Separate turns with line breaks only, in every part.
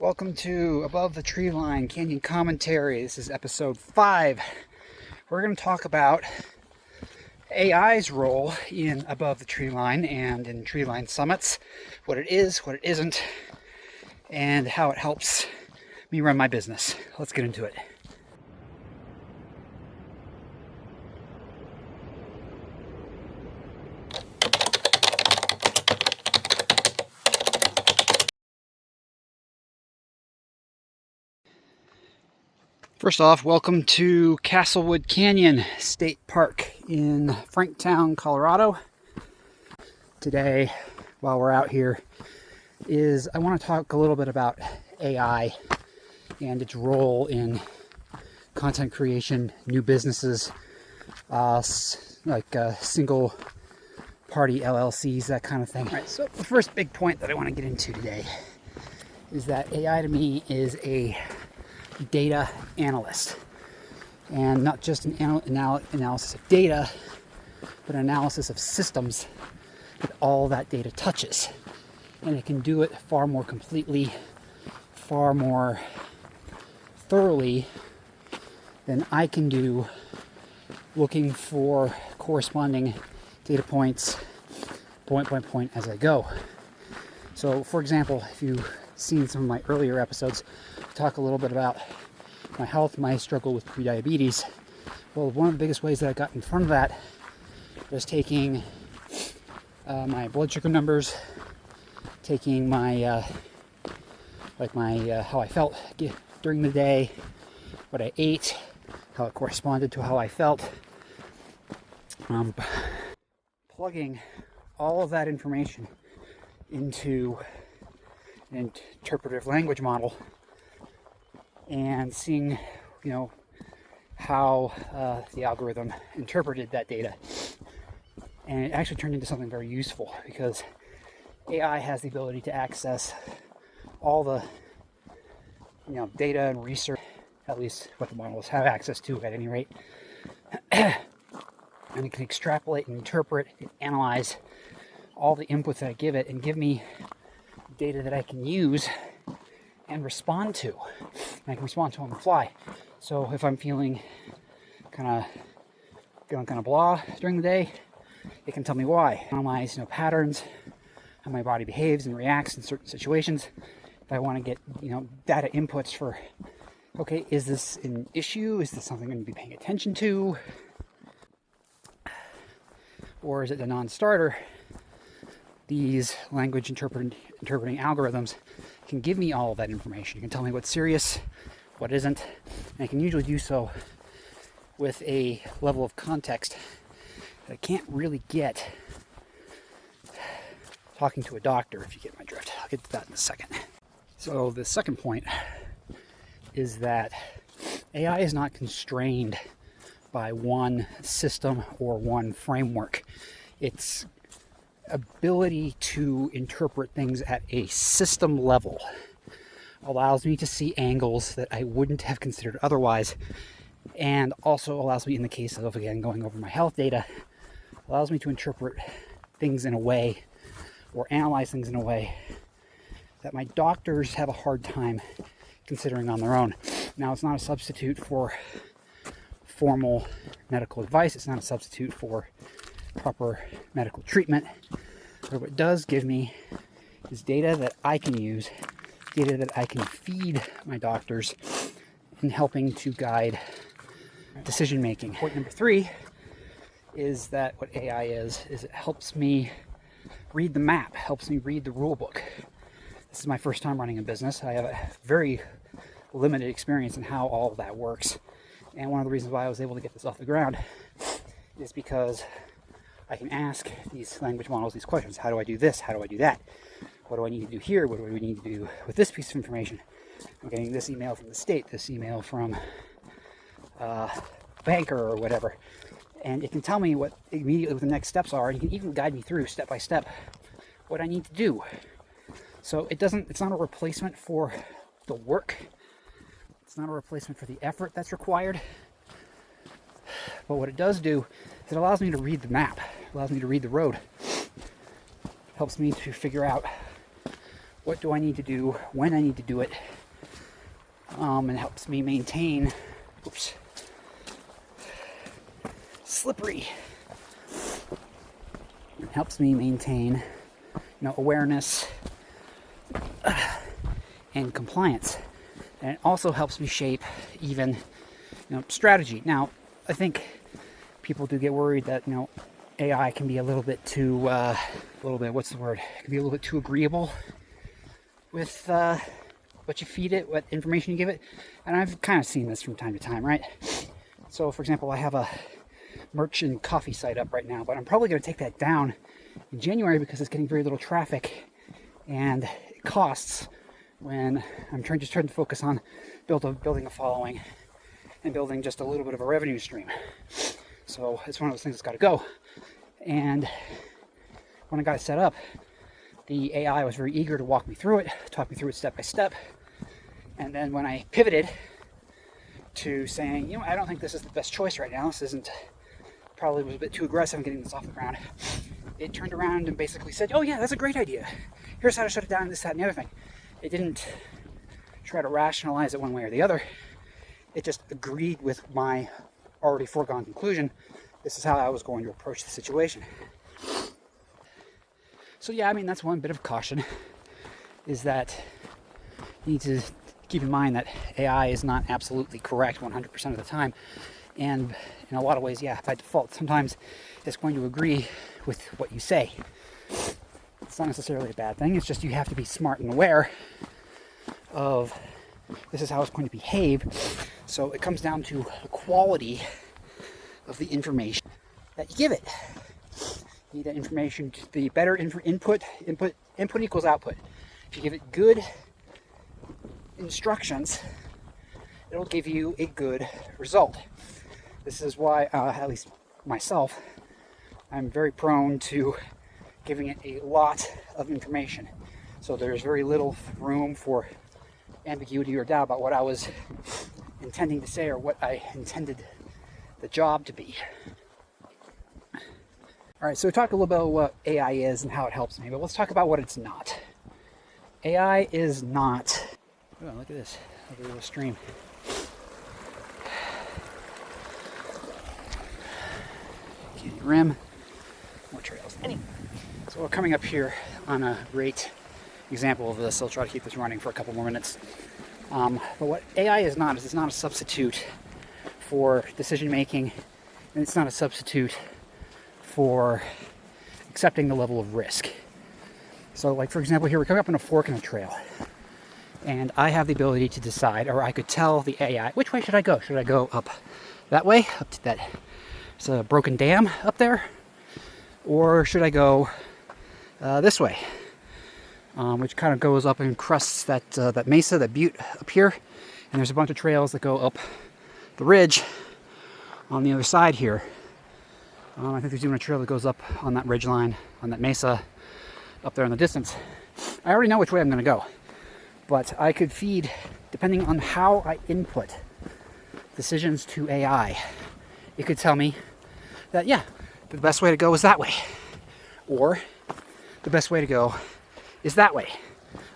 Welcome to Above the Treeline Canyon Commentary. This is episode 5. We're going to talk about AI's role in Above the Treeline and in treeline summits, what it is, what it isn't, and how it helps me run my business. Let's get into it. First off, welcome to Castlewood Canyon State Park in Franktown, Colorado. Today, while we're out here, I want to talk a little bit about AI and its role in content creation, new businesses, like single party LLCs, that kind of thing. All right, so the first big point that I want to get into today is that AI to me is a data analyst, and not just an analysis of data, but an analysis of systems that all that data touches. And it can do it far more completely, far more thoroughly than I can do looking for corresponding data points point by point as I go. So for example, if you've seen some of my earlier episodes, talk a little bit about my health, my struggle with prediabetes. Well, one of the biggest ways that I got in front of that was taking my blood sugar numbers, taking my how I felt during the day, what I ate, how it corresponded to how I felt, plugging all of that information into an interpretive language model and seeing, how the algorithm interpreted that data. And it actually turned into something very useful, because AI has the ability to access all the, data and research, at least what the models have access to at any rate. And it can extrapolate and interpret and analyze all the inputs that I give it and give me data that I can use and respond to. And I can respond to on the fly. So if I'm feeling kind of blah during the day, it can tell me why. Analyze, patterns, how my body behaves and reacts in certain situations. If I want to get, data inputs for, okay, is this an issue? Is this something I'm going to be paying attention to? Or is it a non-starter? These language interpreting algorithms can give me all of that information. You can tell me what's serious, what isn't, and I can usually do so with a level of context that I can't really get talking to a doctor, if you get my drift. I'll get to that in a second. So the second point is that AI is not constrained by one system or one framework. Its ability to interpret things at a system level allows me to see angles that I wouldn't have considered otherwise, and also allows me, in the case of, again, going over my health data, allows me to interpret things in a way, or analyze things in a way, that my doctors have a hard time considering on their own. Now, it's not a substitute for formal medical advice. It's not a substitute for proper medical treatment. But what it does give me is data that I can use, data that I can feed my doctors in helping to guide decision making. Point number 3 is that what AI is it helps me read the map, helps me read the rule book. This is my first time running a business. I have a very limited experience in how all of that works. And one of the reasons why I was able to get this off the ground is because I can ask these language models these questions. How do I do this? How do I do that? What do I need to do here? What do we need to do with this piece of information? I'm getting this email from the state, this email from a banker or whatever. And it can tell me what immediately what the next steps are. And it can even guide me through step by step what I need to do. So it's not a replacement for the work. It's not a replacement for the effort that's required. But what it does do is it allows me to read the map, allows me to read the road, helps me to figure out what do I need to do, when I need to do it, and helps me maintain, slippery. It helps me maintain, awareness and compliance. And it also helps me shape even, strategy. Now, I think people do get worried that, AI can be a little bit too, what's the word? It can be a little bit too agreeable with what you feed it, what information you give it. And I've kind of seen this from time to time, right? So, for example, I have a merchant coffee site up right now, but I'm probably going to take that down in January because it's getting very little traffic and it costs when I'm trying to focus on building a following and building just a little bit of a revenue stream. So it's one of those things that's got to go. And when I got it set up, the AI was very eager to walk me through it, talk me through it step by step. And then when I pivoted to saying, I don't think this is the best choice right now, probably was a bit too aggressive in getting this off the ground, it turned around and basically said, oh yeah, that's a great idea. Here's how to shut it down, this, that, and the other thing. It didn't try to rationalize it one way or the other. It just agreed with my already foregone conclusion. This is how I was going to approach the situation. So yeah, that's one bit of caution, is that you need to keep in mind that AI is not absolutely correct 100% of the time. And in a lot of ways, yeah, by default, sometimes it's going to agree with what you say. It's not necessarily a bad thing. It's just you have to be smart and aware of this is how it's going to behave. So it comes down to the quality of the information that you give it. You need that information to be better input equals output. If you give it good instructions, it'll give you a good result. This is why, at least myself, I'm very prone to giving it a lot of information. So there's very little room for ambiguity or doubt about what I was intending to say or what I intended the job to be. All right, so we talked a little bit about what AI is and how it helps me, but let's talk about what it's not. AI is not... Oh, look at this. Look at the little stream. Candy rim. More trails. Anyway, so we're coming up here on a great example of this. I'll try to keep this running for a couple more minutes. But what AI is not is it's not a substitute for decision making, and it's not a substitute for accepting the level of risk. So, like for example, here we're coming up on a fork in a trail, and I have the ability to decide, or I could tell the AI, which way should I go? Should I go up that way, up to that, it's a broken dam up there, or should I go this way, which kind of goes up and crusts that mesa, that butte up here, and there's a bunch of trails that go up the ridge on the other side here. I think there's even a trail that goes up on that ridge line, on that mesa, up there in the distance. I already know which way I'm going to go, but I could feed, depending on how I input decisions to AI, it could tell me that, yeah, the best way to go is that way, or the best way to go is that way.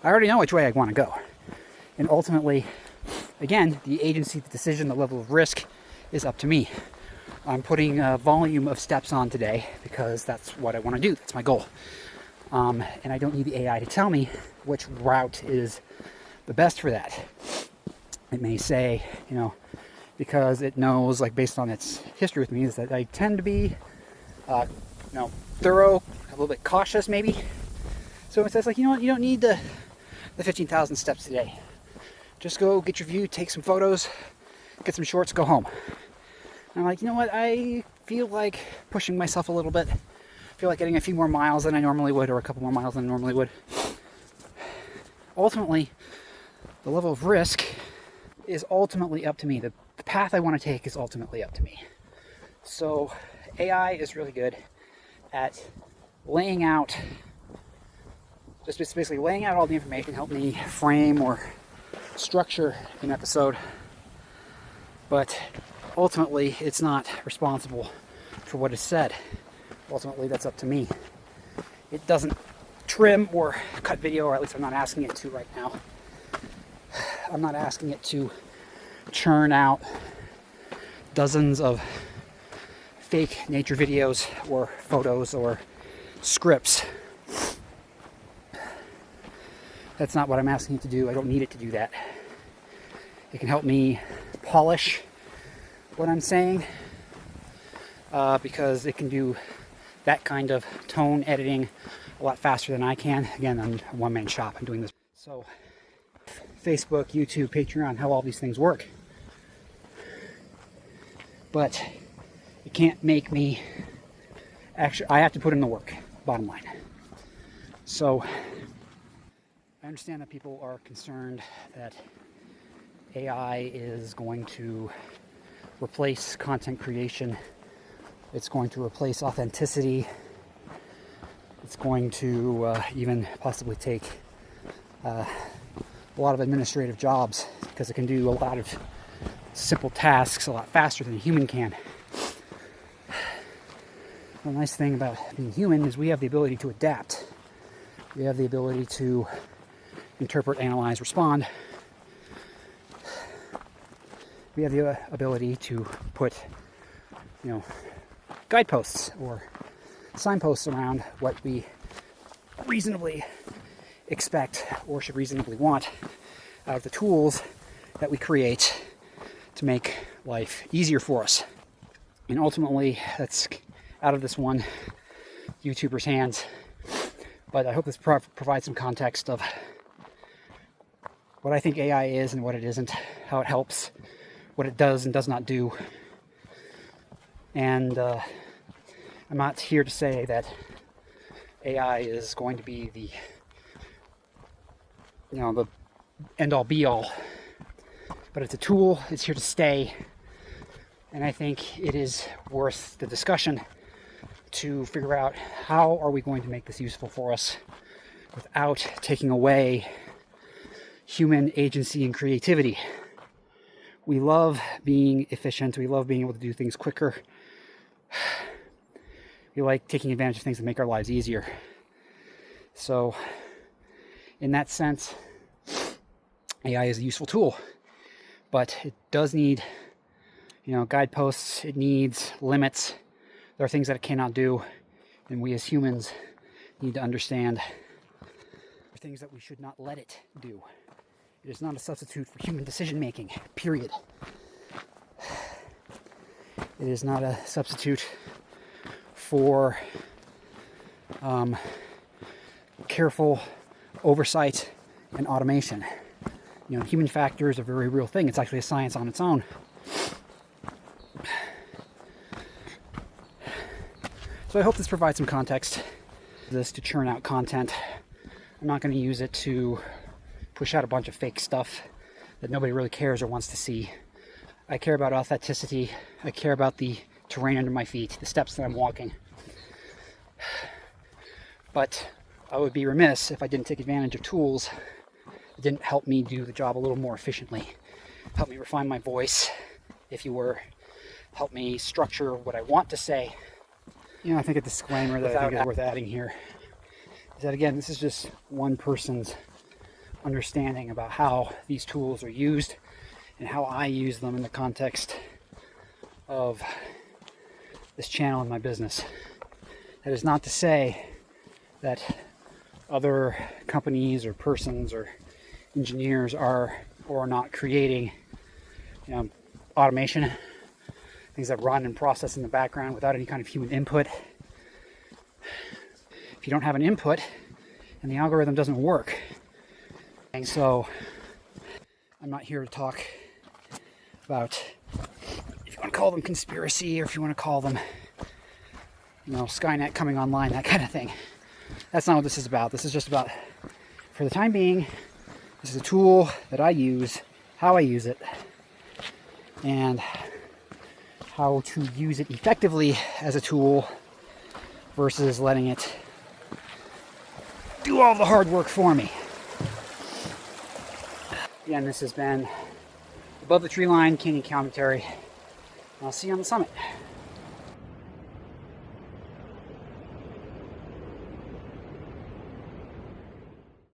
I already know which way I want to go. And ultimately, again, the agency, the decision, the level of risk is up to me. I'm putting a volume of steps on today because that's what I want to do. That's my goal. And I don't need the AI to tell me which route is the best for that. It may say, because it knows, like based on its history with me, is that I tend to be, thorough, a little bit cautious maybe. So it says, like, you don't need the 15,000 steps today. Just go get your view, take some photos, get some shorts, go home. And I'm like, you know what? I feel like pushing myself a little bit. I feel like getting a few more miles than I normally would, or a couple more miles than I normally would. Ultimately, the level of risk is ultimately up to me. The path I want to take is ultimately up to me. So AI is really good at laying out, just basically laying out all the information, help me frame or structure an episode. But ultimately, it's not responsible for what is said. Ultimately, that's up to me. It doesn't trim or cut video, or at least I'm not asking it to right now. I'm not asking it to churn out dozens of fake nature videos or photos or scripts. That's not what I'm asking it to do. I don't need it to do that. It can help me polish what I'm saying, because it can do that kind of tone editing a lot faster than I can. Again, I'm a one-man shop. I'm doing this. So Facebook, YouTube, Patreon, how all these things work. But it can't make me actually, I have to put in the work, bottom line. So I understand that people are concerned that AI is going to replace content creation. It's going to replace authenticity. It's going to even possibly take a lot of administrative jobs, because it can do a lot of simple tasks a lot faster than a human can. The nice thing about being human is we have the ability to adapt. We have the ability to interpret, analyze, respond. We have the ability to put, guideposts or signposts around what we reasonably expect or should reasonably want out of the tools that we create to make life easier for us. And ultimately, that's out of this one YouTuber's hands. But I hope this provides some context of what I think AI is and what it isn't, how it helps, what it does and does not do. And I'm not here to say that AI is going to be the end-all be-all, but it's a tool. It's here to stay, and I think it is worth the discussion to figure out how are we going to make this useful for us without taking away human agency and creativity. We love being efficient. We love being able to do things quicker. We like taking advantage of things that make our lives easier. So, in that sense, AI is a useful tool, but it does need, guideposts. It needs limits. There are things that it cannot do, and we as humans need to understand things that we should not let it do. It is not a substitute for human decision making, period. It is not a substitute for careful oversight and automation. Human factor is a very real thing. It's actually a science on its own. So I hope this provides some context. This to churn out content. I'm not going to use it to push out a bunch of fake stuff that nobody really cares or wants to see. I care about authenticity. I care about the terrain under my feet, the steps that I'm walking. But I would be remiss if I didn't take advantage of tools that didn't help me do the job a little more efficiently. Help me refine my voice, if you were. Help me structure what I want to say. I think a disclaimer that I think is worth adding here is that, again, this is just one person's understanding about how these tools are used and how I use them in the context of this channel and my business. That is not to say that other companies or persons or engineers are or are not creating automation, things that run and process in the background without any kind of human input. If you don't have an input and the algorithm doesn't work. And so I'm not here to talk about, if you want to call them conspiracy, or if you want to call them Skynet coming online, that kind of thing. That's not what this is about. This is just about, for the time being, this is a tool that I use, how I use it, and how to use it effectively as a tool versus letting it do all the hard work for me. Again, this has been Above the Treeline Canyon Commentary. I'll see you on the summit.